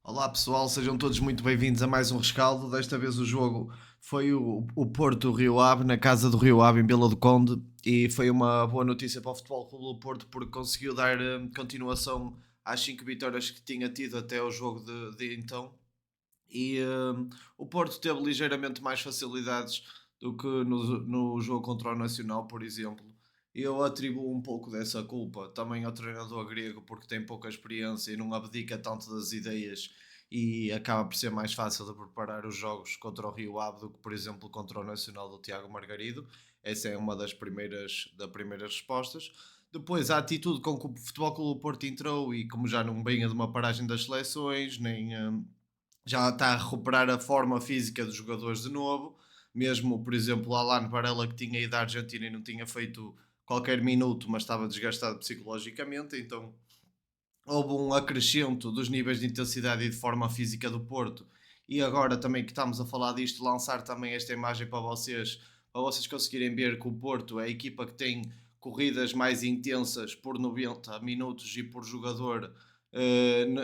Olá pessoal, sejam todos muito bem-vindos a mais um rescaldo. Desta vez o jogo foi o Porto Rio Ave, na casa do Rio Ave em Vila do Conde, e foi uma boa notícia para o Futebol Clube do Porto porque conseguiu dar continuação às 5 vitórias que tinha tido até o jogo de então. E o Porto teve ligeiramente mais facilidades do que no jogo contra o Nacional, por exemplo. E eu atribuo um pouco dessa culpa também ao treinador grego, porque tem pouca experiência e não abdica tanto das ideias e acaba por ser mais fácil de preparar os jogos contra o Rio Ave do que, por exemplo, contra o Nacional do Tiago Margarido. Essa é uma das primeiras respostas. Depois, a atitude com que o Futebol Clube do Porto entrou e como já não vinha de uma paragem das seleções, nem já está a recuperar a forma física dos jogadores de novo. Mesmo, por exemplo, o Alan Varela, que tinha ido à Argentina e não tinha feito qualquer minuto, mas estava desgastado psicologicamente, então houve um acrescento dos níveis de intensidade e de forma física do Porto. E agora também que estamos a falar disto, lançar também esta imagem para vocês conseguirem ver que o Porto é a equipa que tem corridas mais intensas por 90 minutos e por jogador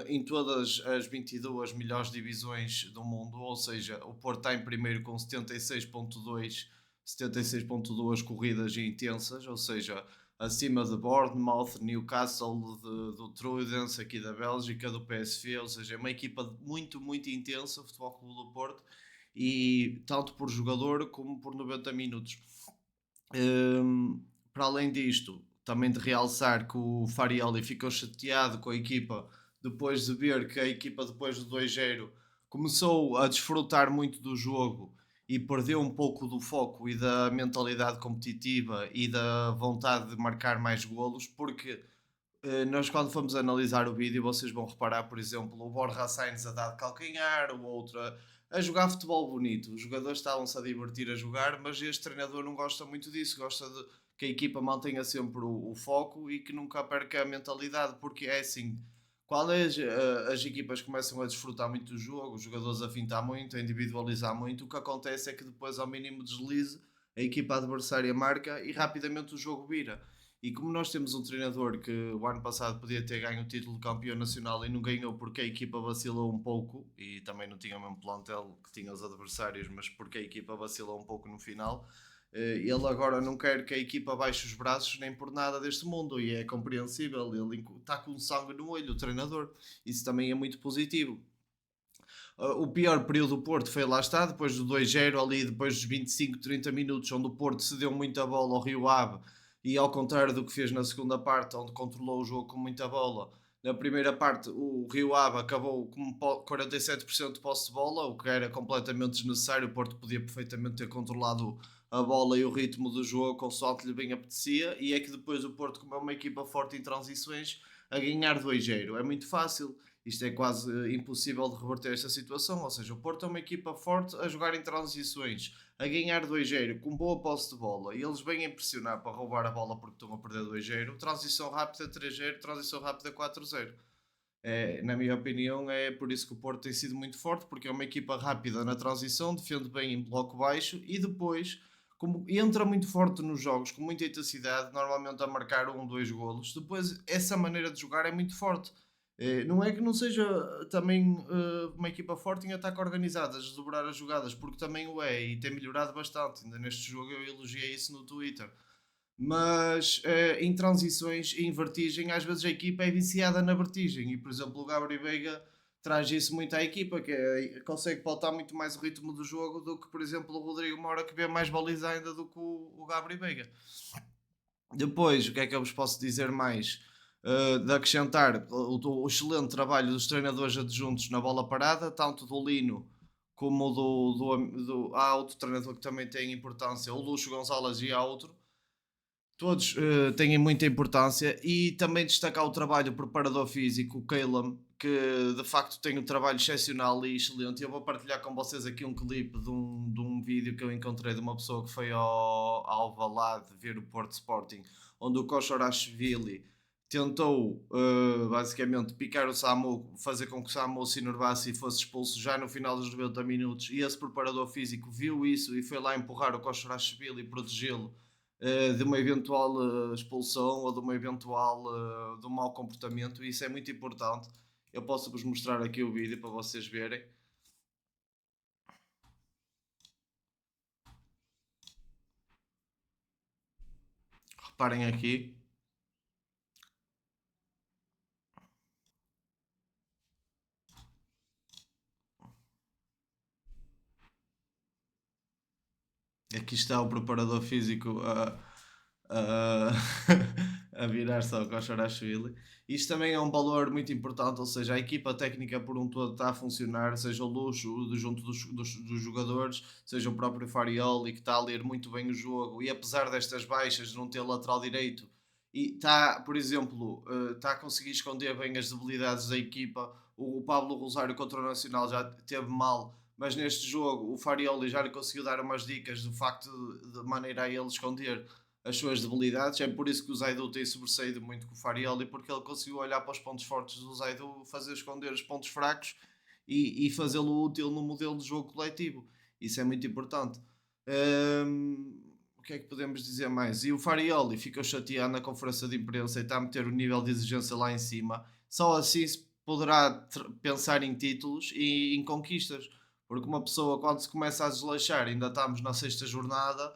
em todas as 22 melhores divisões do mundo, ou seja, o Porto está em primeiro com 76.2 corridas intensas, ou seja, acima de Bournemouth, Newcastle, do Truidens, aqui da Bélgica, do PSV, ou seja, é uma equipa muito, muito intensa, o Futebol Clube do Porto, e tanto por jogador como por 90 minutos. Para além disto, também de realçar que o Farioli ficou chateado com a equipa depois de ver que a equipa, depois do 2-0, começou a desfrutar muito do jogo e perdeu um pouco do foco e da mentalidade competitiva e da vontade de marcar mais golos, porque nós quando fomos analisar o vídeo, vocês vão reparar, por exemplo, o Borja Sainz a dar de calcanhar, o outro a jogar futebol bonito. Os jogadores estavam-se a divertir a jogar, mas este treinador não gosta muito disso, gosta de que a equipa mantenha sempre o foco e que nunca perca a mentalidade, porque é assim, quando as equipas começam a desfrutar muito do jogo, os jogadores a fintar muito, a individualizar muito, o que acontece é que depois, ao mínimo deslize, a equipa adversária marca e rapidamente o jogo vira. E como nós temos um treinador que o ano passado podia ter ganho o título de campeão nacional e não ganhou porque a equipa vacilou um pouco e também não tinha o mesmo plantel que tinha os adversários, mas porque a equipa vacilou um pouco no final, ele agora não quer que a equipa baixe os braços nem por nada deste mundo e é compreensível. Ele está com sangue no olho, o treinador. Isso também é muito positivo. O pior período do Porto foi lá está, depois do 2-0, ali depois dos 25, 30 minutos, onde o Porto cedeu muita bola ao Rio Ave e ao contrário do que fez na segunda parte, onde controlou o jogo com muita bola. Na primeira parte, o Rio Ave acabou com 47% de posse de bola, o que era completamente desnecessário. O Porto podia perfeitamente ter controlado a bola e o ritmo do jogo, consoante lhe bem apetecia. E é que depois o Porto, como é uma equipa forte em transições, a ganhar 2-0. É muito fácil. Isto é quase impossível de reverter esta situação. Ou seja, o Porto é uma equipa forte a jogar em transições, a ganhar 2-0 com boa posse de bola e eles vêm a pressionar para roubar a bola porque estão a perder 2-0. Transição rápida 3-0, transição rápida 4-0. Na minha opinião, é por isso que o Porto tem sido muito forte, porque é uma equipa rápida na transição, defende bem em bloco baixo e depois, como entra muito forte nos jogos, com muita intensidade, normalmente a marcar 2 golos. Depois, essa maneira de jogar é muito forte. Não é que não seja também uma equipa forte em ataque organizado, a desdobrar as jogadas, porque também o é e tem melhorado bastante. Ainda neste jogo eu elogiei isso no Twitter, mas em transições, em vertigem, às vezes a equipa é viciada na vertigem e, por exemplo, o Gabri Veiga traz isso muito à equipa, que consegue pautar muito mais o ritmo do jogo do que, por exemplo, o Rodrigo Mora, que vê mais baliza ainda do que o Gabri Veiga. Depois, o que é que eu vos posso dizer mais? De acrescentar o excelente trabalho dos treinadores adjuntos na bola parada, tanto do Lino como há outro treinador que também tem importância, o Luxo Gonzalez, e há outro. Todos têm muita importância e também destacar o trabalho do preparador físico, o Caleb, que de facto tem um trabalho excepcional e excelente. Eu vou partilhar com vocês aqui um clipe de um vídeo que eu encontrei de uma pessoa que foi ao Alvalade ver o Porto Sporting, onde o Koshorashvili tentou basicamente picar o Samu, fazer com que o Samu se enervasse e fosse expulso já no final dos 90 minutos. E esse preparador físico viu isso e foi lá empurrar o Koshorashvili e protegê-lo de uma eventual expulsão ou de uma eventual de um mau comportamento, e isso é muito importante. Eu posso vos mostrar aqui o vídeo para vocês verem. Reparem aqui. Aqui está o preparador físico a, a virar-se ao Koshorashvili. Isto também é um valor muito importante, ou seja, a equipa técnica por um todo está a funcionar, seja o Luxo junto dos jogadores, seja o próprio Farioli que está a ler muito bem o jogo e apesar destas baixas não ter lateral direito e está, por exemplo, está a conseguir esconder bem as debilidades da equipa. O Pablo Rosário contra o Nacional já teve mal, mas neste jogo o Farioli já lhe conseguiu dar umas dicas do facto de maneira a ele esconder as suas debilidades. É por isso que o Zaidu tem sobressaído muito com o Farioli, porque ele conseguiu olhar para os pontos fortes do Zaidu, fazer esconder os pontos fracos e fazê-lo útil no modelo de jogo coletivo. Isso é muito importante. O que é que podemos dizer mais? E o Farioli ficou chateado na conferência de imprensa e está a meter o nível de exigência lá em cima. Só assim se poderá pensar em títulos e em conquistas. Porque uma pessoa, quando se começa a desleixar, ainda estamos na sexta jornada,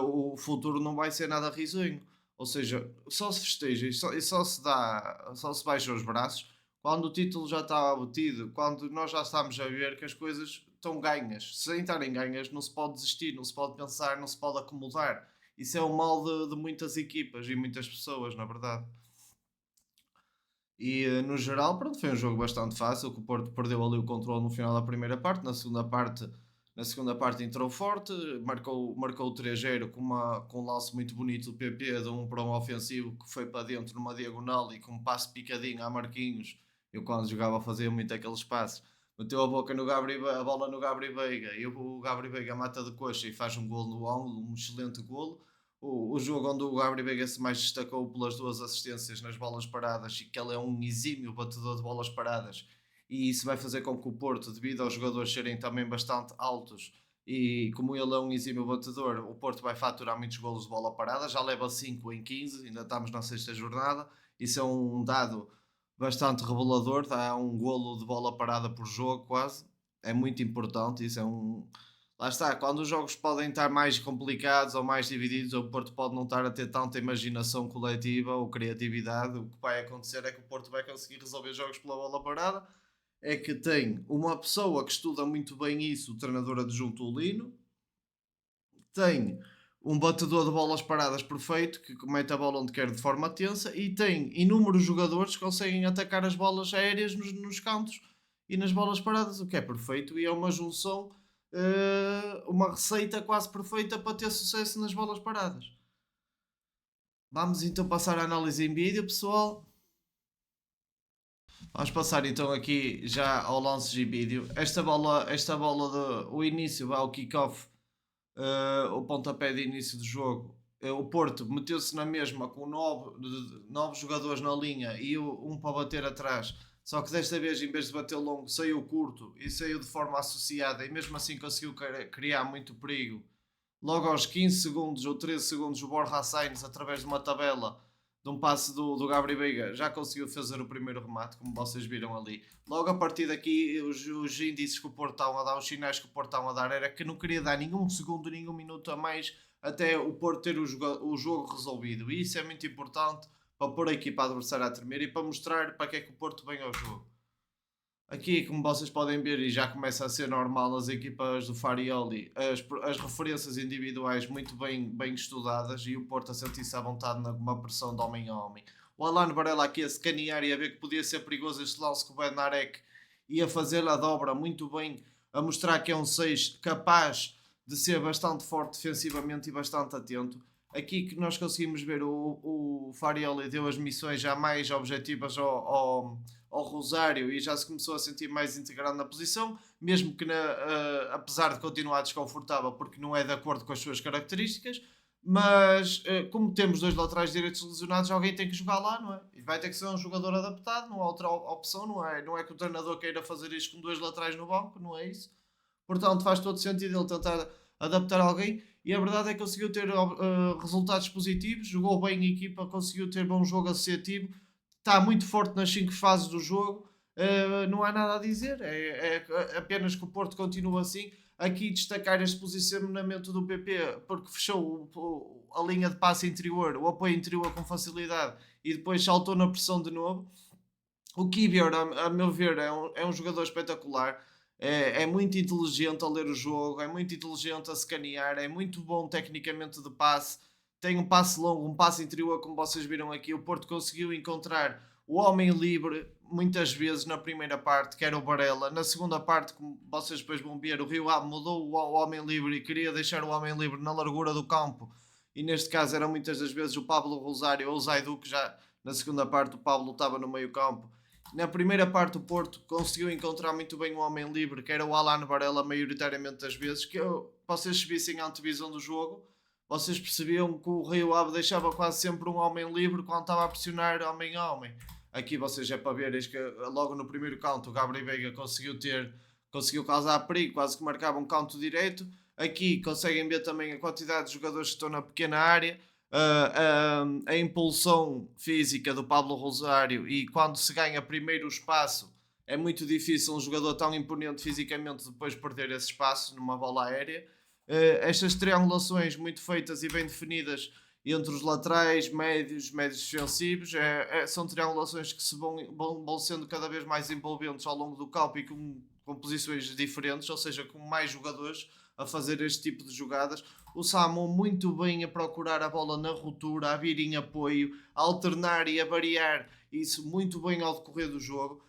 o futuro não vai ser nada risonho. Ou seja, só se festeja e só se dá, só se baixa os braços quando o título já está obtido, quando nós já estamos a ver que as coisas estão ganhas. Sem estarem ganhas, não se pode desistir, não se pode pensar, não se pode acomodar. Isso é o mal de muitas equipas e muitas pessoas, na verdade. E no geral, pronto, foi um jogo bastante fácil, que o Porto perdeu ali o controle no final da primeira parte, na segunda parte entrou forte, marcou o 3-0 com um lance muito bonito do PP, de um para um ofensivo que foi para dentro numa diagonal e com um passe picadinho a Marquinhos. Eu quando jogava fazia muito aqueles passes. Meteu a boca no a bola no Gabri Veiga e o Gabri Veiga mata de coxa e faz um golo no ângulo, um excelente golo. O jogo onde o Gabriel Veiga se mais destacou pelas duas assistências nas bolas paradas e que ele é um exímio batedor de bolas paradas e isso vai fazer com que o Porto, devido aos jogadores serem também bastante altos e como ele é um exímio batedor, o Porto vai faturar muitos golos de bola parada, já leva 5 em 15, ainda estamos na sexta jornada, isso é um dado bastante revelador, dá um golo de bola parada por jogo quase, é muito importante, isso é um, lá está, quando os jogos podem estar mais complicados ou mais divididos, o Porto pode não estar a ter tanta imaginação coletiva ou criatividade. O que vai acontecer é que o Porto vai conseguir resolver jogos pela bola parada. É que tem uma pessoa que estuda muito bem isso, o treinador adjunto o Lino, tem um batedor de bolas paradas perfeito que mete a bola onde quer de forma tensa e tem inúmeros jogadores que conseguem atacar as bolas aéreas nos cantos e nas bolas paradas, o que é perfeito e é uma junção, uma receita quase perfeita para ter sucesso nas bolas paradas. Vamos então passar a análise em vídeo, pessoal. Vamos passar então aqui já ao lance de vídeo. Esta bola o início, o kick-off, o pontapé de início do jogo. O Porto meteu-se na mesma com nove jogadores na linha e um para bater atrás. Só que desta vez, em vez de bater longo, saiu curto e saiu de forma associada e mesmo assim conseguiu criar muito perigo. Logo aos 15 segundos ou 13 segundos, o Borja Sainz, através de uma tabela, de um passe do Gabriel Veiga, já conseguiu fazer o primeiro remate, como vocês viram ali. Logo a partir daqui, os índices que o Porto estavam a dar, os sinais que o Porto estavam a dar, era que não queria dar nenhum segundo, nenhum minuto a mais até o Porto ter o jogo resolvido. E isso é muito importante para pôr a equipa adversária a tremer e para mostrar para que é que o Porto vem ao jogo. Aqui, como vocês podem ver, e já começa a ser normal nas equipas do Farioli, as referências individuais muito bem estudadas e o Porto a sentir-se à vontade numa pressão de homem a homem. O Alan Varela aqui a escanear e a ver que podia ser perigoso este lance com o Benarek ia fazer a dobra muito bem, a mostrar que é um 6 capaz de ser bastante forte defensivamente e bastante atento. Aqui que nós conseguimos ver o Farioli deu as missões já mais objetivas ao Rosário e já se começou a sentir mais integrado na posição, mesmo que apesar de continuar desconfortável porque não é de acordo com as suas características, mas como temos dois laterais direitos lesionados, alguém tem que jogar lá, não é? E vai ter que ser um jogador adaptado, não há outra opção, não é que o treinador queira fazer isto com dois laterais no banco, não é isso. Portanto, faz todo sentido ele tentar adaptar alguém e a verdade é que conseguiu ter resultados positivos, jogou bem a equipa, conseguiu ter bom jogo associativo, está muito forte nas 5 fases do jogo não há nada a dizer, é apenas que o Porto continua assim. Aqui destacar este posicionamento do PP, porque fechou a linha de passe interior, o apoio interior com facilidade e depois saltou na pressão de novo. O Kivior, a meu ver, é um jogador espetacular. É muito inteligente a ler o jogo, é muito inteligente a escanear, é muito bom tecnicamente de passe. Tem um passe longo, um passe interior, como vocês viram aqui. O Porto conseguiu encontrar o homem livre muitas vezes na primeira parte, que era o Barella. Na segunda parte, como vocês depois vão ver, o Rio Ave mudou o homem livre e queria deixar o homem livre na largura do campo. E neste caso era muitas das vezes o Pablo Rosário ou o Zaidu, que já na segunda parte o Pablo estava no meio campo. Na primeira parte, o Porto conseguiu encontrar muito bem um homem livre, que era o Alan Varela, maioritariamente das vezes. Vocês se vissem a antevisão do jogo, vocês percebiam que o Rio Ave deixava quase sempre um homem livre quando estava a pressionar homem a homem. Aqui vocês é para ver, que logo no primeiro canto o Gabriel Veiga conseguiu causar perigo, quase que marcava um canto direito. Aqui conseguem ver também a quantidade de jogadores que estão na pequena área, a impulsão física do Pablo Rosário, e quando se ganha primeiro o espaço é muito difícil um jogador tão imponente fisicamente depois perder esse espaço numa bola aérea. Estas triangulações muito feitas e bem definidas entre os laterais, médios defensivos, são triangulações que vão sendo cada vez mais envolventes ao longo do campo e com posições diferentes, ou seja, com mais jogadores a fazer este tipo de jogadas. O Samu muito bem a procurar a bola na ruptura, a vir em apoio, a alternar e a variar isso muito bem ao decorrer do jogo.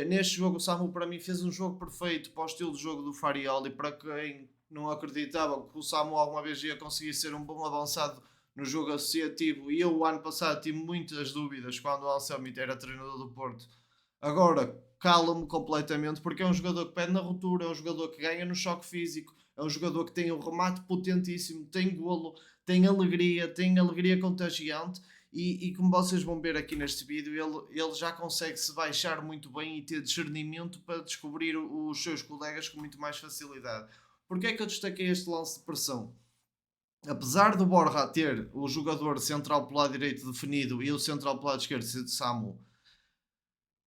Neste jogo o Samu para mim fez um jogo perfeito para o estilo de jogo do Farioli, para quem não acreditava que o Samu alguma vez ia conseguir ser um bom avançado no jogo associativo, e eu o ano passado tive muitas dúvidas quando o Anselmi era treinador do Porto. Agora cala-me completamente, porque é um jogador que pede na ruptura, é um jogador que ganha no choque físico, é um jogador que tem um remate potentíssimo, tem golo, tem alegria contagiante. E como vocês vão ver aqui neste vídeo, ele já consegue se baixar muito bem e ter discernimento para descobrir os seus colegas com muito mais facilidade. Porquê é que eu destaquei este lance de pressão? Apesar do Borja ter o jogador central pelo lado direito definido e o central pelo lado esquerdo ser de Samu,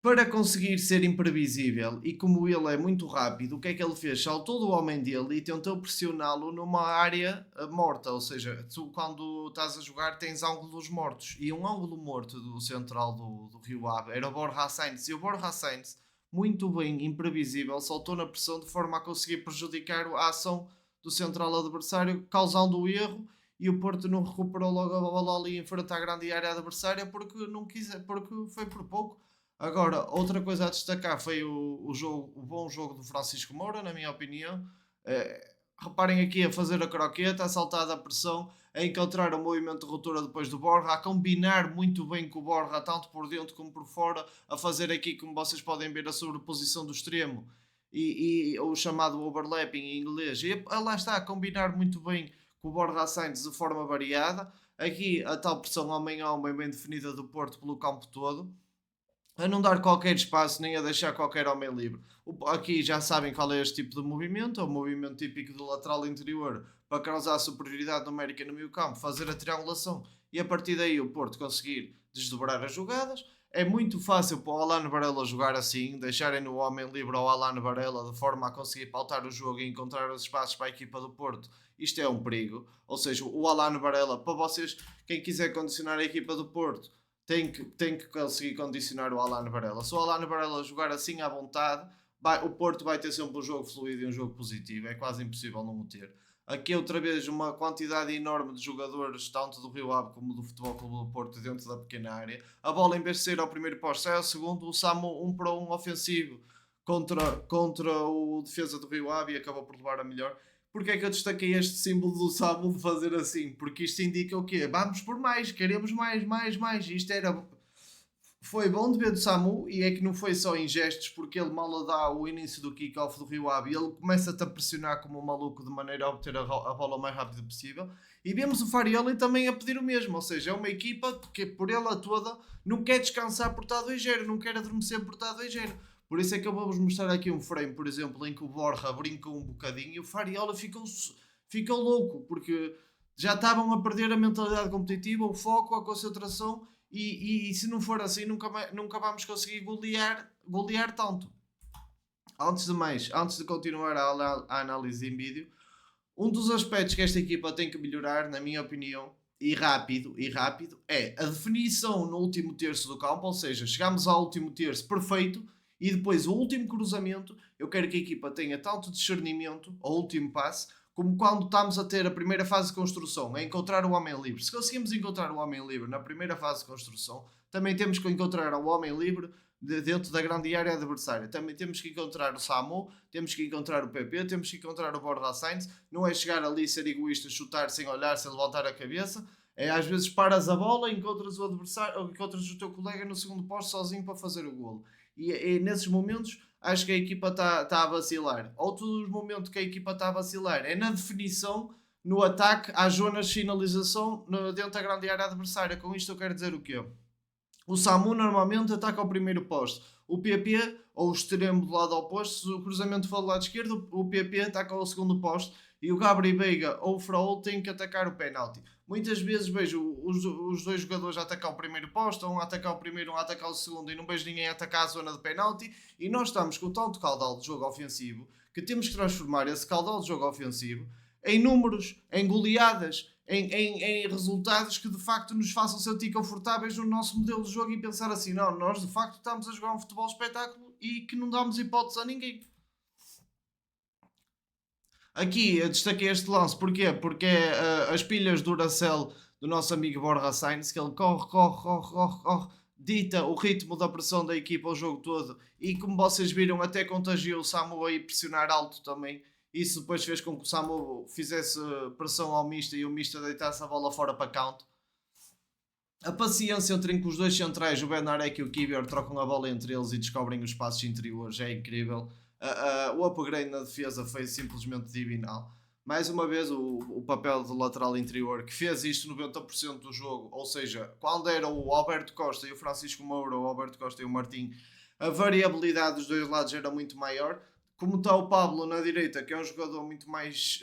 para conseguir ser imprevisível e como ele é muito rápido, o que é que ele fez? Saltou do homem dele e tentou pressioná-lo numa área morta, ou seja, tu quando estás a jogar tens ângulos mortos, e um ângulo morto do central do Rio Ave era o Borja Sainz, e o Borja Sainz, muito bem imprevisível, saltou na pressão de forma a conseguir prejudicar a ação do central adversário, causando o erro, e o Porto não recuperou logo a bola ali em frente à grande área adversária porque não quis, porque foi por pouco. Agora, outra coisa a destacar foi o bom jogo do Francisco Moura, na minha opinião. Reparem aqui a fazer a croqueta, a saltar da pressão, a encontrar o movimento de ruptura depois do Borja, a combinar muito bem com o Borja, tanto por dentro como por fora, a fazer aqui, como vocês podem ver, a sobreposição do extremo e o chamado overlapping em inglês. E lá está, a combinar muito bem com o Borja Sainz de forma variada. Aqui a tal pressão homem a homem bem definida do Porto pelo campo todo, a não dar qualquer espaço nem a deixar qualquer homem livre. Aqui já sabem qual é este tipo de movimento, é o movimento típico do lateral interior para causar superioridade numérica no meio campo, fazer a triangulação e a partir daí o Porto conseguir desdobrar as jogadas. É muito fácil para o Alan Varela jogar assim, deixarem no homem livre ao Alan Varela de forma a conseguir pautar o jogo e encontrar os espaços para a equipa do Porto. Isto é um perigo, ou seja, o Alan Varela, para vocês, quem quiser condicionar a equipa do Porto, tem que conseguir condicionar o Alan Varela. Se o Alan Varela jogar assim à vontade, o Porto vai ter sempre um jogo fluido e um jogo positivo. É quase impossível não o ter. Aqui outra vez uma quantidade enorme de jogadores, tanto do Rio Ave como do Futebol Clube do Porto, dentro da pequena área. A bola, em vez de sair ao primeiro posto, sai ao segundo. O Samu 1 para 1 ofensivo contra o defesa do Rio Ave e acabou por levar a melhor. Porque é que eu destaquei este símbolo do Samu de fazer assim? Porque isto indica o quê? Vamos por mais, queremos mais, mais, mais. Isto foi bom de ver do Samu, e é que não foi só em gestos, porque ele mal dá o início do kick-off do Rio Ave e ele começa-te a pressionar como um maluco de maneira a obter a bola o mais rápido possível. E vemos o Farioli também a pedir o mesmo, ou seja, é uma equipa que por ela toda não quer descansar por estar 2-0, não quer adormecer por estar 2-0. Por isso é que eu vou-vos mostrar aqui um frame, por exemplo, em que o Borja brincou um bocadinho e o Farioli ficou louco, porque já estavam a perder a mentalidade competitiva, o foco, a concentração, e se não for assim nunca vamos conseguir golear golear tanto. Antes de mais, antes de continuar a análise em vídeo, um dos aspectos que esta equipa tem que melhorar, na minha opinião, e rápido, é a definição no último terço do campo, ou seja, chegamos ao último terço perfeito e depois o último cruzamento, eu quero que a equipa tenha tanto discernimento ao último passe, como quando estamos a ter a primeira fase de construção, a encontrar o homem livre. Se conseguimos encontrar o homem livre na primeira fase de construção, também temos que encontrar o homem livre dentro da grande área adversária. Também temos que encontrar o Samu, temos que encontrar o PP, temos que encontrar o Borja Sainz. Não é chegar ali, ser egoísta, chutar sem olhar, sem levantar a cabeça. É às vezes paras a bola, encontras o adversário, ou encontras o teu colega no segundo posto sozinho para fazer o golo. E nesses momentos acho que a equipa está a vacilar. Outro momento que a equipa está a vacilar é na definição, no ataque às zonas de finalização dentro da grande área adversária. Com isto eu quero dizer o quê? O Samu normalmente ataca ao primeiro posto. O PP, ou o extremo do lado oposto, se o cruzamento for do lado esquerdo, o PP ataca ao segundo posto e o Gabri Veiga ou o Fraul têm que atacar o penalti. Muitas vezes vejo os dois jogadores a atacar o primeiro posto, um a atacar o primeiro, um a atacar o segundo, e não vejo ninguém a atacar a zona de penalti, e nós estamos com tanto caudal de jogo ofensivo que temos que transformar esse caudal de jogo ofensivo em números, em goleadas, em resultados que de facto nos façam sentir confortáveis no nosso modelo de jogo e pensar assim, não, nós de facto estamos a jogar um futebol espetáculo e que não damos hipótese a ninguém. Aqui eu destaquei este lance, porquê? Porque é as pilhas Duracell do nosso amigo Borja Sainz, que ele corre, dita o ritmo da pressão da equipa o jogo todo e como vocês viram até contagiou o Samu a ir pressionar alto também. Isso depois fez com que o Samu fizesse pressão ao Mista e o Mista deitasse a bola fora para canto. A paciência entre que os dois centrais, o Benarek e o Kivior, trocam a bola entre eles e descobrem os espaços interiores é incrível. O upgrade na defesa foi simplesmente divinal. Mais uma vez, o papel do lateral interior que fez isto 90% do jogo, ou seja, quando era o Alberto Costa e o Francisco Moura, o Alberto Costa e o Martim, a variabilidade dos dois lados era muito maior. Como está o Pablo na direita, que é um jogador muito mais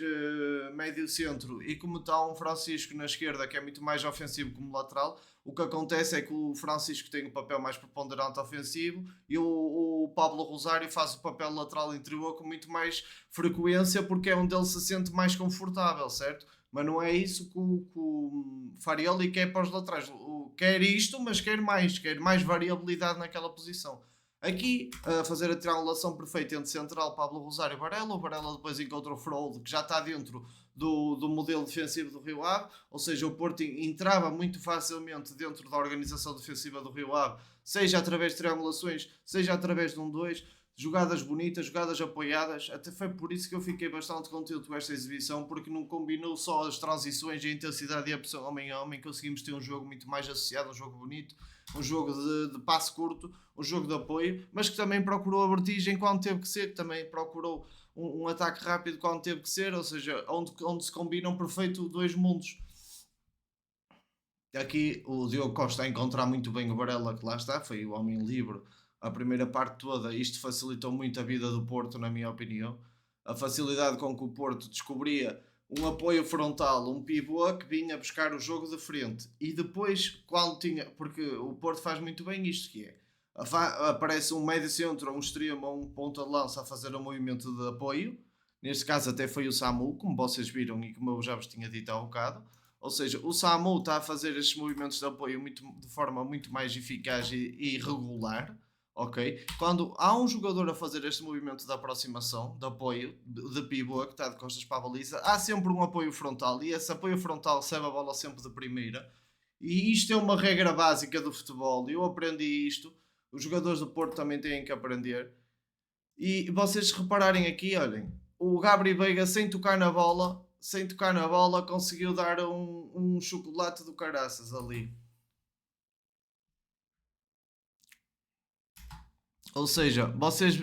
médio centro, e como está um Francisco na esquerda, que é muito mais ofensivo como lateral, o que acontece é que o Francisco tem o papel mais preponderante ofensivo e o Pablo Rosário faz o papel lateral interior com muito mais frequência, porque é onde ele se sente mais confortável, certo? Mas não é isso que o Farioli quer para os laterais. Quer isto, mas quer mais variabilidade naquela posição. Aqui, a fazer a triangulação perfeita entre central, Pablo Rosário e Varela. O Varela depois encontra o Frolde, que já está dentro do modelo defensivo do Rio Ave. Ou seja, o Porto entrava muito facilmente dentro da organização defensiva do Rio Ave, seja através de triangulações, seja através de 1-2. Jogadas bonitas, jogadas apoiadas. Até foi por isso que eu fiquei bastante contente com esta exibição, porque não combinou só as transições, a intensidade e a pressão homem a homem. Conseguimos ter um jogo muito mais associado, um jogo bonito, um jogo de passe curto, um jogo de apoio, mas que também procurou a vertigem quando teve que ser, que também procurou um ataque rápido quando teve que ser, ou seja, onde se combinam perfeito dois mundos. Aqui o Diogo Costa a encontrar muito bem o Varela, que lá está, foi o homem livre a primeira parte toda. Isto facilitou muito a vida do Porto, na minha opinião. A facilidade com que o Porto descobria um apoio frontal, um pivô que vinha buscar o jogo de frente. E depois, quando tinha... Porque o Porto faz muito bem isto, que é... Aparece um médio centro, um extremo, um ponta de lança a fazer um movimento de apoio. Neste caso até foi o Samu, como vocês viram e como eu já vos tinha dito há um bocado. Ou seja, o Samu está a fazer estes movimentos de apoio de forma muito mais eficaz e regular. Ok? Quando há um jogador a fazer este movimento de aproximação, de apoio, de pivô, que está de costas para a baliza, há sempre um apoio frontal e esse apoio frontal recebe a bola sempre de primeira. E isto é uma regra básica do futebol. Eu aprendi isto, os jogadores do Porto também têm que aprender. E vocês repararem aqui, olhem, o Gabri Veiga sem tocar na bola, conseguiu dar um chocolate do caraças ali. Ou seja, vocês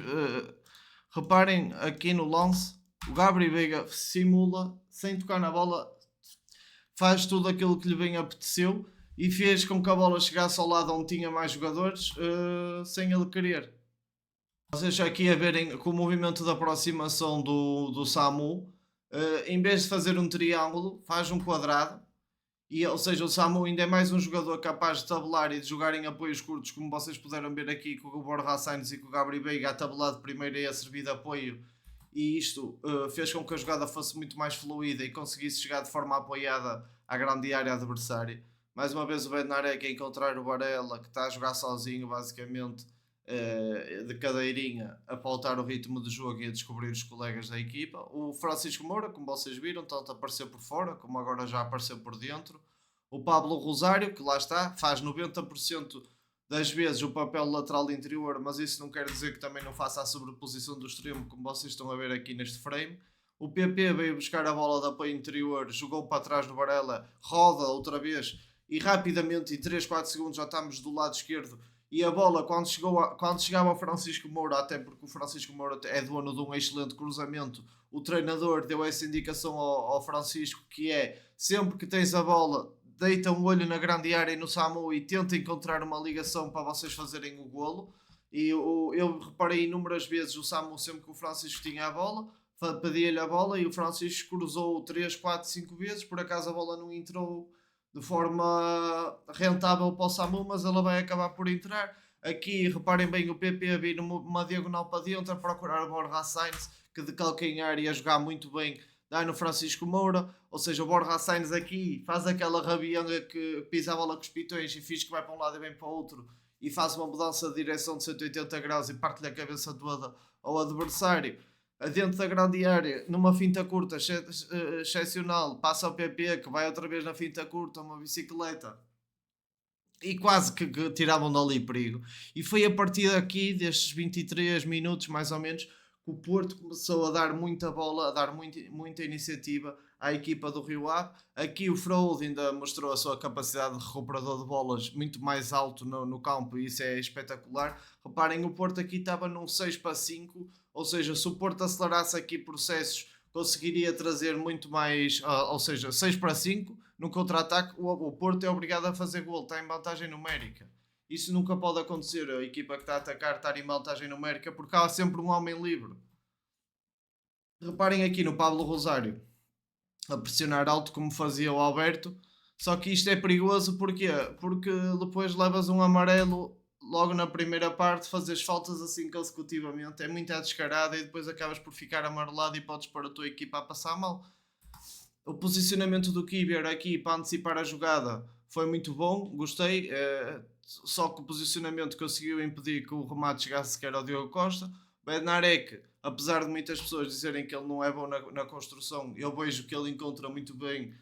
reparem aqui no lance, o Gabri Veiga simula, sem tocar na bola, faz tudo aquilo que lhe bem apeteceu e fez com que a bola chegasse ao lado onde tinha mais jogadores sem ele querer. Vocês aqui a verem com o movimento de aproximação do Samu, em vez de fazer um triângulo, faz um quadrado E, ou seja, o Samu ainda é mais um jogador capaz de tabelar e de jogar em apoios curtos, como vocês puderam ver aqui com o Borja Sainz e com o Gabri Veiga a tabelar de primeira e a servir de apoio. E isto fez com que a jogada fosse muito mais fluida e conseguisse chegar de forma apoiada à grande área adversária. Mais uma vez o Bednarek a encontrar o Varela, que está a jogar sozinho, basicamente, de cadeirinha, a pautar o ritmo de jogo e a descobrir os colegas da equipa. O Francisco Moura, como vocês viram, tanto apareceu por fora, como agora já apareceu por dentro. O Pablo Rosário, que lá está, faz 90% das vezes o papel lateral interior, mas isso não quer dizer que também não faça a sobreposição do extremo, como vocês estão a ver aqui neste frame. O PP veio buscar a bola de apoio interior, jogou para trás do Varela, roda outra vez e rapidamente, em 3, 4 segundos, já estamos do lado esquerdo. E a bola, quando chegava ao Francisco Moura, até porque o Francisco Moura é dono de um excelente cruzamento, o treinador deu essa indicação ao Francisco, que é sempre que tens a bola, deita um olho na grande área e no Samu e tenta encontrar uma ligação para vocês fazerem o golo. E eu reparei inúmeras vezes o Samu, sempre que o Francisco tinha a bola, pedia-lhe a bola e o Francisco cruzou 3, 4, 5 vezes. Por acaso a bola não entrou de forma rentável para o Samu, mas ela vai acabar por entrar. Aqui, reparem bem, o PP vir numa diagonal para dentro a procurar o Borja Sainz, que de calcanhar ia jogar muito bem, dá no Francisco Moura. Ou seja, o Borja Sainz aqui faz aquela rabianga que pisa a bola com os pitões e fiz que vai para um lado e vem para o outro e faz uma mudança de direção de 180 graus e parte-lhe a cabeça toda ao adversário. Dentro da grande área, numa finta curta excepcional, passa o PP que vai outra vez na finta curta, uma bicicleta e quase que tiravam dali perigo. E foi a partir daqui, destes 23 minutos mais ou menos, que o Porto começou a dar muita bola, a dar muita iniciativa à equipa do Rio Ave. Aqui o Frode ainda mostrou a sua capacidade de recuperador de bolas muito mais alto no campo e isso é espetacular. Reparem, o Porto aqui estava num 6-5, ou seja, se o Porto acelerasse aqui processos, conseguiria trazer muito mais, ou seja, 6-5 no contra-ataque, o Porto é obrigado a fazer gol, está em vantagem numérica. Isso nunca pode acontecer, a equipa que está a atacar estar em vantagem numérica, porque há sempre um homem livre. Reparem aqui no Pablo Rosário, a pressionar alto como fazia o Alberto, só que isto é perigoso porquê? Porque depois levas um amarelo logo na primeira parte, fazes faltas assim consecutivamente, é muito descarada e depois acabas por ficar amarelado e podes pôr a tua equipa a passar mal. O posicionamento do Kiber aqui para antecipar a jogada foi muito bom, gostei. Só que o posicionamento conseguiu impedir que o remate chegasse sequer ao Diogo Costa. Bednarek, apesar de muitas pessoas dizerem que ele não é bom na construção, eu vejo que ele encontra muito bem,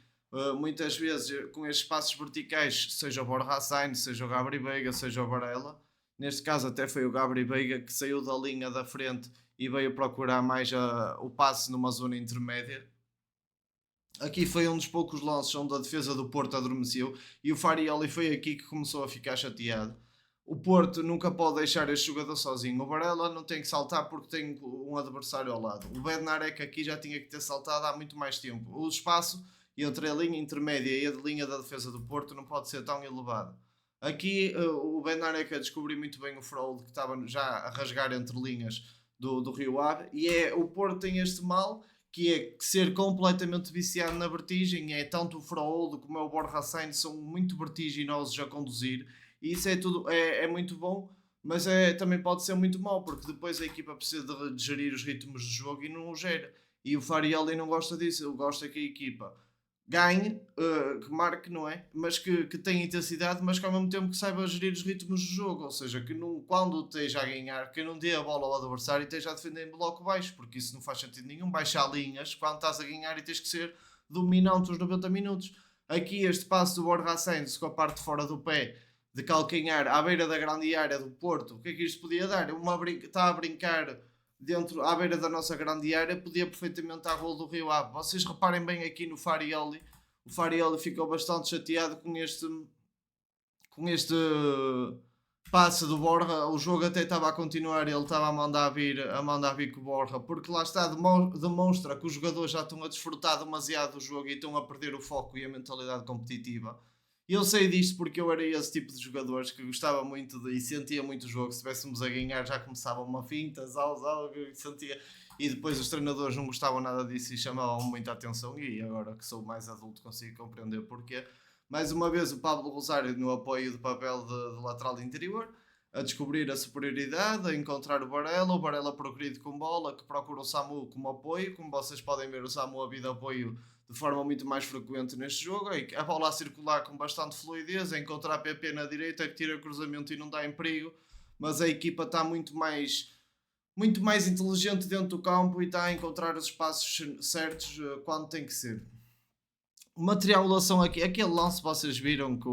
muitas vezes, com estes passos verticais, seja o Borja Sainz, seja o Gabri Veiga, seja o Varela. Neste caso, até foi o Gabri Veiga que saiu da linha da frente e veio procurar mais o passe numa zona intermédia. Aqui foi um dos poucos lances onde a defesa do Porto adormeceu e o Farioli foi aqui que começou a ficar chateado. O Porto nunca pode deixar este jogador sozinho. O Varela não tem que saltar porque tem um adversário ao lado. O Bednarek aqui já tinha que ter saltado há muito mais tempo. O espaço entre a linha intermédia e a linha da defesa do Porto não pode ser tão elevado. Aqui o Bednarek descobriu muito bem o Frolde que estava já a rasgar entre linhas do Rio Ave e o Porto tem este mal que é ser completamente viciado na vertigem. É tanto o Frollo como o Borja Sainz são muito vertiginosos a conduzir e isso é tudo é muito bom, mas também pode ser muito mau porque depois a equipa precisa de gerir os ritmos de jogo e não o gera. E o Farioli não gosta disso, ele gosta que a equipa ganhe, que marque, não é? Mas que tenha intensidade, mas que ao mesmo tempo que saiba gerir os ritmos do jogo, ou seja, que não, quando esteja a ganhar, que não dê a bola ao adversário e esteja a defender em bloco baixo, porque isso não faz sentido nenhum, baixar linhas quando estás a ganhar e tens que ser dominante os 90 minutos. Aqui este passo do Borja Sainz com a parte fora do pé, de calcanhar à beira da grande área do Porto, o que é que isto podia dar? Está a brincar dentro, à beira da nossa grande área, podia perfeitamente dar gol do Rio Ave. Vocês reparem bem aqui no Farioli, o Farioli ficou bastante chateado com este passe do Borja. O jogo até estava a continuar, ele estava a mandar vir com o Borja, porque lá está, demonstra que os jogadores já estão a desfrutar demasiado do jogo e estão a perder o foco e a mentalidade competitiva. E eu sei disto porque eu era esse tipo de jogadores que gostava muito e sentia muito o jogo. Se estivéssemos a ganhar, já começava uma finta, sentia. E depois os treinadores não gostavam nada disso e chamavam muita atenção. E agora que sou mais adulto, consigo compreender porquê. Mais uma vez o Pablo Rosário no apoio do papel de lateral interior, a descobrir a superioridade, a encontrar o Varela progride com bola, que procura o Samu como apoio. Como vocês podem ver, o Samu a vida apoio de forma muito mais frequente neste jogo. A bola a circular com bastante fluidez, a encontrar PP na direita, que tira cruzamento e não dá em perigo. Mas a equipa está muito mais inteligente dentro do campo e está a encontrar os espaços certos quando tem que ser. Uma triangulação aqui, aquele lance vocês viram que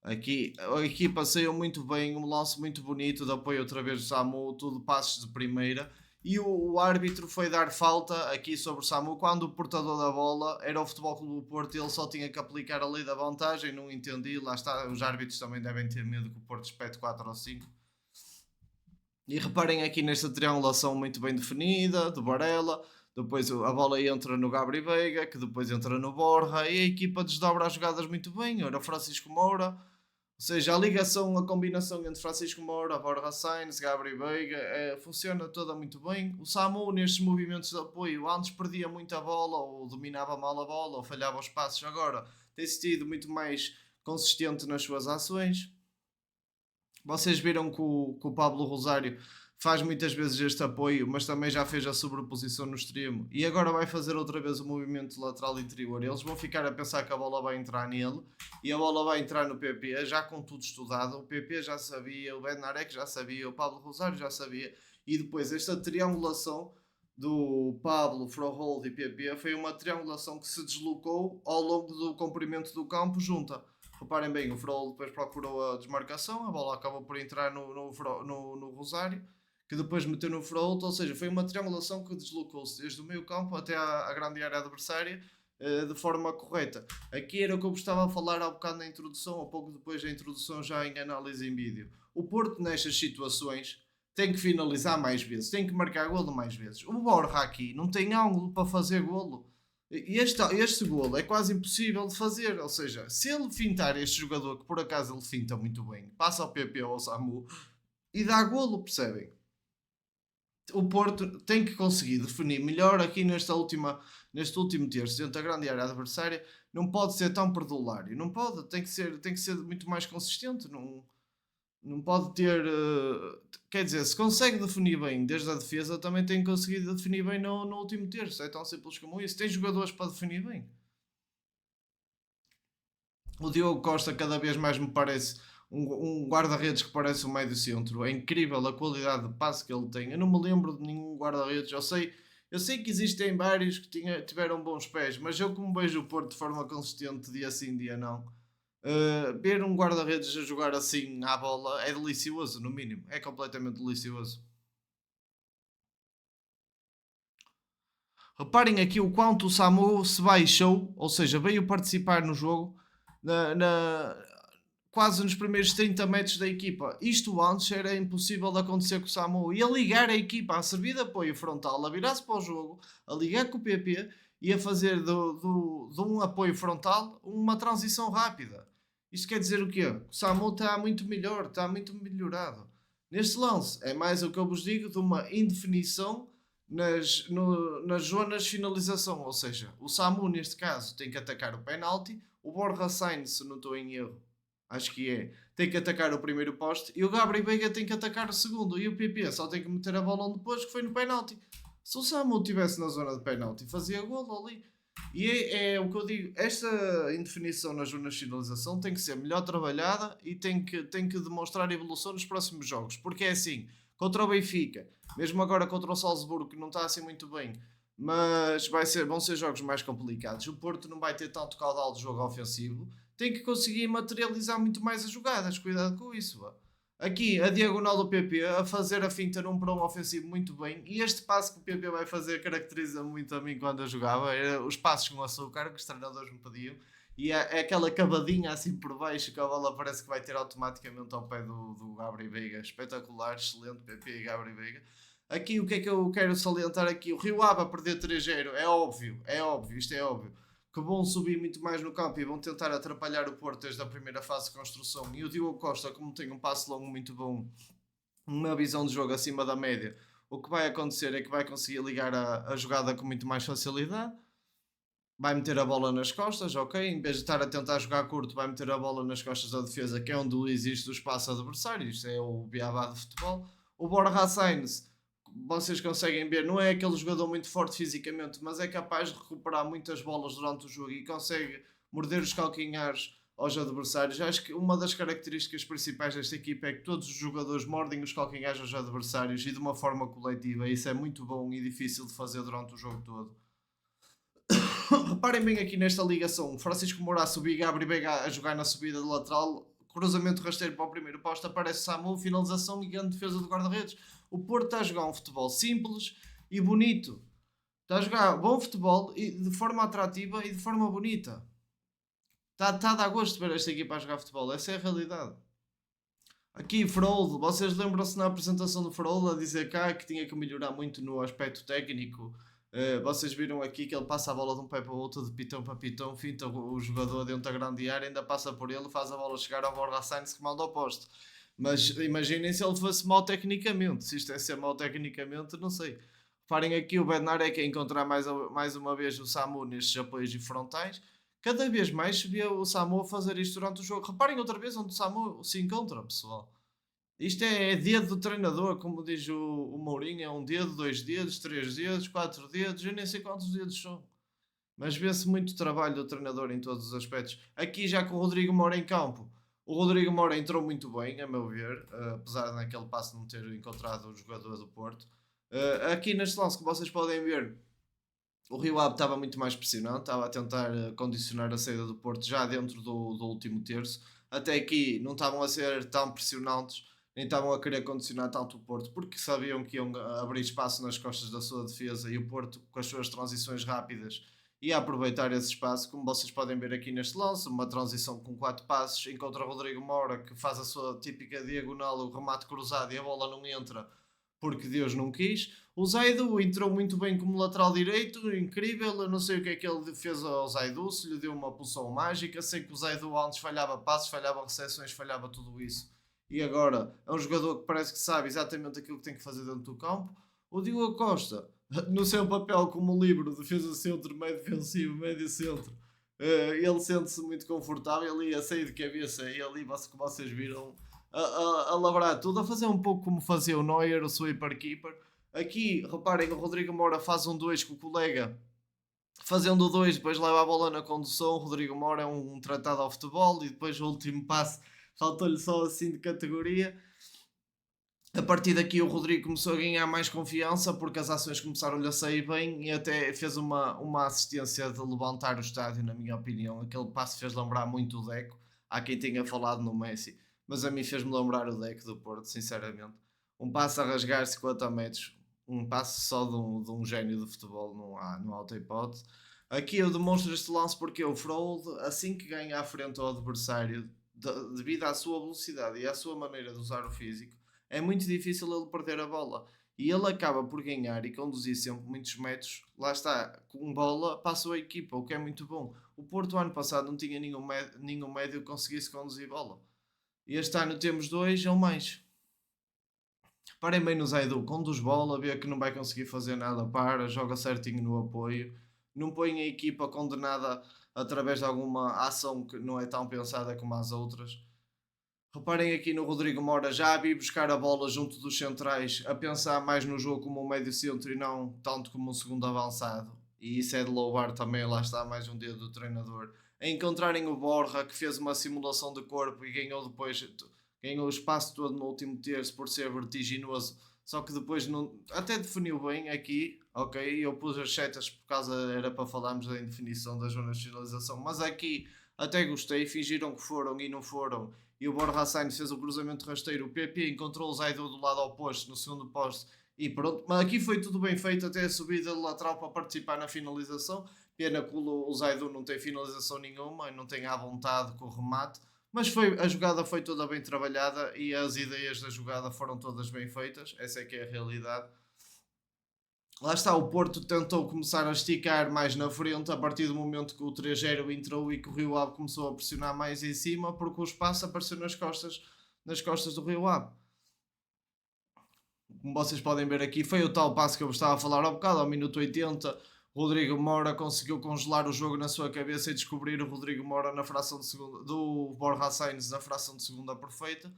aqui a equipa saiu muito bem, um lance muito bonito de apoio outra vez do Samu, tudo passos de primeira. E o árbitro foi dar falta aqui sobre o Samu quando o portador da bola era o Futebol Clube do Porto e ele só tinha que aplicar a lei da vantagem. Não entendi, lá está, os árbitros também devem ter medo que o Porto espete 4 ou 5. E reparem aqui nesta triangulação muito bem definida, do Varela, depois a bola entra no Gabri Veiga, que depois entra no Borja, e a equipa desdobra as jogadas muito bem. Ora, Francisco Moura, ou seja, a ligação, a combinação entre Francisco Moura, Borja Sainz, Gabri Veiga, funciona toda muito bem. O Samu, nestes movimentos de apoio, antes perdia muita bola, ou dominava mal a bola, ou falhava os passos. Agora tem sido muito mais consistente nas suas ações. Vocês viram que o Pablo Rosário faz muitas vezes este apoio, mas também já fez a sobreposição no extremo e agora vai fazer outra vez o movimento de lateral interior. Eles vão ficar a pensar que a bola vai entrar nele e a bola vai entrar no PP, já com tudo estudado. O PP já sabia, o Bednarek já sabia, o Pablo Rosário já sabia, e depois esta triangulação do Pablo, Frohold e PP foi uma triangulação que se deslocou ao longo do comprimento do campo junta. Reparem bem, o Frol depois procurou a desmarcação, a bola acabou por entrar no Rosário, que depois meteu no Frol, ou seja, foi uma triangulação que deslocou-se desde o meio campo até à grande área adversária de forma correta. Aqui era o que eu estava a falar há bocado na introdução, ou pouco depois da introdução já em análise em vídeo. O Porto nestas situações tem que finalizar mais vezes, tem que marcar golo mais vezes. O Borja aqui não tem ângulo para fazer golo. Este golo é quase impossível de fazer, ou seja, se ele fintar este jogador, que por acaso ele finta muito bem, passa ao PP ou ao Samu e dá golo, percebem? O Porto tem que conseguir definir melhor aqui neste último terço, dentro da grande área adversária, não pode ser tão perdulário, não pode, tem que ser muito mais consistente, não pode ter. Quer dizer, se consegue definir bem desde a defesa, também tem que conseguir definir bem no último terço. É tão simples como isso. Tem jogadores para definir bem. O Diogo Costa cada vez mais me parece um guarda-redes que parece um médio centro. É incrível a qualidade de passe que ele tem. Eu não me lembro de nenhum guarda-redes. Eu sei que existem vários que tiveram bons pés, mas eu como vejo o Porto de forma consistente, dia sim, dia não. Ver um guarda-redes a jogar assim à bola é delicioso, no mínimo. É completamente delicioso. Reparem aqui o quanto o Samu se baixou, ou seja, veio participar no jogo quase nos primeiros 30 metros da equipa. Isto antes era impossível de acontecer com o Samu. E a ligar a equipa, a servir de apoio frontal, a virar-se para o jogo, a ligar com o PP e a fazer de um apoio frontal uma transição rápida. Isto quer dizer o quê? O Samu está muito melhor, está muito melhorado. Neste lance, é mais o que eu vos digo de uma indefinição nas zonas de finalização. Ou seja, o Samu, neste caso, tem que atacar o penalti. O Borja Sainz, se não estou em erro, acho que é, tem que atacar o primeiro poste. E o Gabriel Veiga tem que atacar o segundo. E o PP só tem que meter a bola onde depois, que foi no penalti. Se o Samu estivesse na zona de penalti, fazia golo ali. E é o que eu digo, esta indefinição na zona de finalização tem que ser melhor trabalhada e tem que demonstrar evolução nos próximos jogos. Porque é assim, contra o Benfica, mesmo agora contra o Salzburgo, que não está assim muito bem, mas vão ser jogos mais complicados. O Porto não vai ter tanto caudal de jogo ofensivo, tem que conseguir materializar muito mais as jogadas. Cuidado com isso. Aqui, a diagonal do PP a fazer a finta num para um ofensivo muito bem. E este passo que o PP vai fazer caracteriza muito a mim quando eu jogava. Era os passos com açúcar que os treinadores me pediam. E é aquela cavadinha assim por baixo que a bola parece que vai ter automaticamente ao pé do Gabriel Veiga. Espetacular, excelente PP e Gabriel Veiga. Aqui o que é que eu quero salientar aqui? O Rio Ave a perder 3-0. É óbvio, isto é óbvio que vão subir muito mais no campo e vão tentar atrapalhar o Porto desde a primeira fase de construção. E o Diogo Costa, como tem um passe longo muito bom, uma visão de jogo acima da média, o que vai acontecer é que vai conseguir ligar a jogada com muito mais facilidade. vai meter a bola nas costas, ok? Em vez de estar a tentar jogar curto, vai meter a bola nas costas da defesa, que é onde existe o espaço adversário. Isto é o beabá de futebol. O Borja Sainz, vocês conseguem ver, não é aquele jogador muito forte fisicamente, mas é capaz de recuperar muitas bolas durante o jogo e consegue morder os calcanhares aos adversários. Acho que uma das características principais desta equipa é que todos os jogadores mordem os calcanhares aos adversários e de uma forma coletiva. Isso é muito bom e difícil de fazer durante o jogo todo. Reparem bem aqui nesta ligação: Francisco Moura a subir, Gabri Veiga a jogar na subida de lateral, cruzamento rasteiro para o primeiro posto, aparece Samu, finalização e grande defesa do guarda-redes. O Porto está a jogar um futebol simples e bonito. Está a jogar bom futebol e de forma atrativa e de forma bonita. Está a dar gosto de ver esta equipa a jogar futebol. Essa é a realidade. Aqui, Frollo, vocês lembram-se na apresentação do Frollo a dizer cá que tinha que melhorar muito no aspecto técnico. Vocês viram aqui que ele passa a bola de um pé para o outro, de pitão para pitão, finta o jogador dentro da grande área, ainda passa por ele, faz a bola chegar ao Borja Sainz que manda ao posto. Mas imaginem se ele fosse mau tecnicamente. Se isto é ser mau tecnicamente, não sei. Reparem aqui, o Bednar é que encontrar mais uma vez o Samu nestes apoios e frontais. Cada vez mais se vê o Samu a fazer isto durante o jogo. Reparem outra vez onde o Samu se encontra, pessoal. Isto é dedo do treinador, como diz o Mourinho, é um dedo, dois dedos, três dedos, quatro dedos, eu nem sei quantos dedos são. Mas vê-se muito trabalho do treinador em todos os aspectos. Aqui já com o Rodrigo Moura em campo, o Rodrigo Moura entrou muito bem, a meu ver, apesar de naquele passo não ter encontrado o jogador do Porto. Aqui neste lance que vocês podem ver, o Rio Ave estava muito mais pressionante, estava a tentar condicionar a saída do Porto já dentro do último terço. Até aqui não estavam a ser tão pressionantes, nem estavam a querer condicionar tanto o Porto, porque sabiam que iam abrir espaço nas costas da sua defesa e o Porto, com as suas transições rápidas, ia aproveitar esse espaço. Como vocês podem ver aqui neste lance, uma transição com 4 passos, encontra Rodrigo Moura, que faz a sua típica diagonal, o remate cruzado e a bola não entra porque Deus não quis. O Zaidu entrou muito bem como lateral direito, incrível. Eu não sei o que é que ele fez ao Zaidu, se lhe deu uma pulsão mágica. Sei que o Zaidu antes falhava passos, falhava recepções, falhava tudo isso. E agora é um jogador que parece que sabe exatamente aquilo que tem que fazer dentro do campo. O Diogo Costa, no seu papel como livre, defesa centro, meio defensivo, médio centro, ele sente-se muito confortável ali a sair de cabeça. E ali, como vocês viram, a labrar tudo, a fazer um pouco como fazia o Neuer, o sweeper keeper. Aqui, reparem, o Rodrigo Moura faz um 2 com o colega, fazendo o 2, depois leva a bola na condução. O Rodrigo Moura é um tratado ao futebol e depois o último passe faltou-lhe só assim de categoria. A partir daqui o Rodrigo começou a ganhar mais confiança porque as ações começaram-lhe a sair bem e até fez uma assistência de levantar o estádio, na minha opinião. Aquele passe fez lembrar muito o Deco. Há quem tenha falado no Messi, mas a mim fez-me lembrar o Deco do Porto, sinceramente. Um passe a rasgar 50 metros, um passe só de um gênio de futebol, não há outra hipótese. Aqui eu demonstro este lance porque o Frold, assim que ganha à frente ao adversário, devido à sua velocidade e à sua maneira de usar o físico, é muito difícil ele perder a bola. E ele acaba por ganhar e conduzir sempre muitos metros. Lá está, com bola passou a equipa, o que é muito bom. O Porto ano passado não tinha nenhum médio que conseguisse conduzir bola. E este ano temos dois ou mais. Reparem bem no Zaidu, conduz bola, vê que não vai conseguir fazer nada, para, joga certinho no apoio. Não põe a equipa condenada através de alguma ação que não é tão pensada como as outras. Reparem aqui no Rodrigo Moura, já a vir buscar a bola junto dos centrais, a pensar mais no jogo como um médio centro e não tanto como um segundo avançado. E isso é de louvar também, lá está mais um dedo do treinador. A encontrarem o Borja, que fez uma simulação de corpo e ganhou depois, ganhou o espaço todo no último terço por ser vertiginoso, só que depois não, até definiu bem aqui, ok, eu pus as setas por causa, era para falarmos da indefinição das zonas de finalização, mas aqui até gostei, fingiram que foram e não foram, e o Borja Sainz fez o cruzamento rasteiro, o PP encontrou o Zaidu do lado oposto, no segundo poste, e pronto, mas aqui foi tudo bem feito até a subida de lateral para participar na finalização. Pena que o Zaidu não tem finalização nenhuma e não tem à vontade com o remate, mas a jogada foi toda bem trabalhada e as ideias da jogada foram todas bem feitas, essa é que é a realidade. Lá está, o Porto tentou começar a esticar mais na frente a partir do momento que o 3-0 entrou e que o Rio Ave começou a pressionar mais em cima, porque o espaço apareceu nas costas do Rio Ave. Como vocês podem ver aqui, foi o tal passo que eu vos estava a falar há bocado, ao minuto 80. Rodrigo Moura conseguiu congelar o jogo na sua cabeça e descobrir o Rodrigo Moura na fração de segundo do Borja Sainz na fração de segunda perfeita.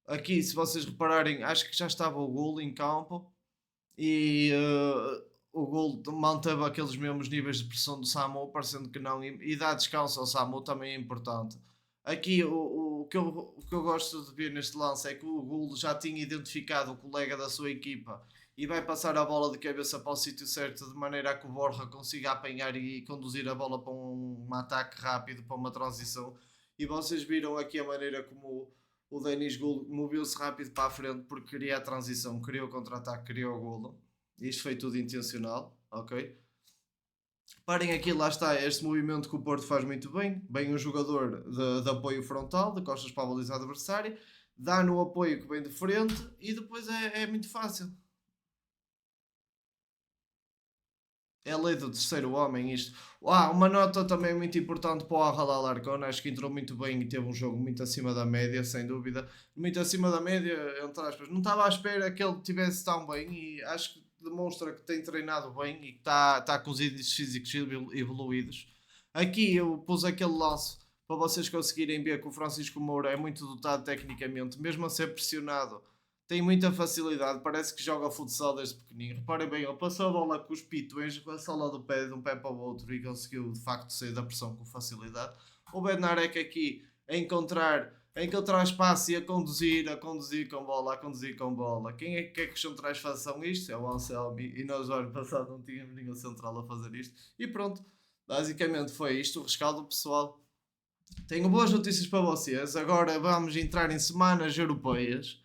Aqui, se vocês repararem, acho que já estava o gol em campo e o gol manteve aqueles mesmos níveis de pressão do Samu, parecendo que não, e dar descanso ao Samu também é importante. Aqui o que eu gosto de ver neste lance é que o gol já tinha identificado o colega da sua equipa e vai passar a bola de cabeça para o sítio certo de maneira a que o Borja consiga apanhar e conduzir a bola para um ataque rápido, para uma transição. E vocês viram aqui a maneira como o Denis Gould moveu-se rápido para a frente porque queria a transição, queria o contra-ataque, queria o golo. Isto foi tudo intencional, ok? Parem aqui, lá está, este movimento que o Porto faz muito bem. Bem um jogador de apoio frontal, de costas para a baliza adversária, dá no apoio que vem de frente e depois é muito fácil. É a lei do terceiro homem isto. Uma nota também muito importante para o Arral Alarcón, acho que entrou muito bem e teve um jogo muito acima da média, sem dúvida. Muito acima da média, entre aspas. Não estava à espera que ele tivesse tão bem e acho que demonstra que tem treinado bem e que está com os índices físicos evoluídos. Aqui eu pus aquele lance para vocês conseguirem ver que o Francisco Moura é muito dotado tecnicamente, mesmo a ser pressionado tem muita facilidade, parece que joga futsal desde pequenino. Reparem bem, ele passou a bola com os pitões, com a sola do pé de um pé para o outro e conseguiu de facto sair da pressão com facilidade. O Bednarek aqui a encontrar espaço e a conduzir com bola, a conduzir com bola. Quem é que quer que os centrais façam isto? É o Anselmi e nós no ano passado não tínhamos nenhum central a fazer isto. E pronto, basicamente foi isto o rescaldo pessoal. Tenho boas notícias para vocês. Agora vamos entrar em semanas europeias.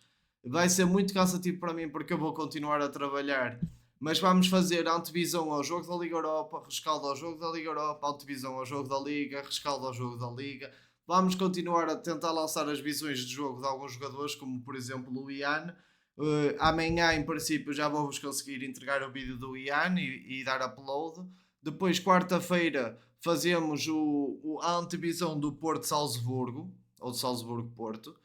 Vai ser muito cansativo para mim porque eu vou continuar a trabalhar. Mas vamos fazer antevisão ao jogo da Liga Europa, rescaldo ao jogo da Liga Europa, antevisão ao jogo da Liga, rescaldo ao jogo da Liga. Vamos continuar a tentar lançar as visões de jogo de alguns jogadores, como por exemplo o Ian. Amanhã, em princípio, já vou-vos conseguir entregar o vídeo do Ian e dar upload. Depois, quarta-feira, fazemos a antevisão do Porto Salzburgo, ou de Salzburgo-Porto.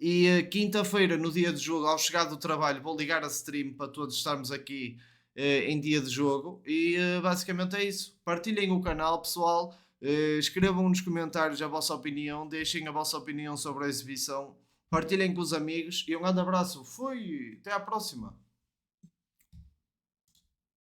E quinta-feira, no dia de jogo, ao chegar do trabalho, vou ligar a stream para todos estarmos aqui em dia de jogo. E basicamente é isso. Partilhem o canal, pessoal. Escrevam nos comentários a vossa opinião. Deixem a vossa opinião sobre a exibição. Partilhem com os amigos. E um grande abraço. Fui! Até à próxima!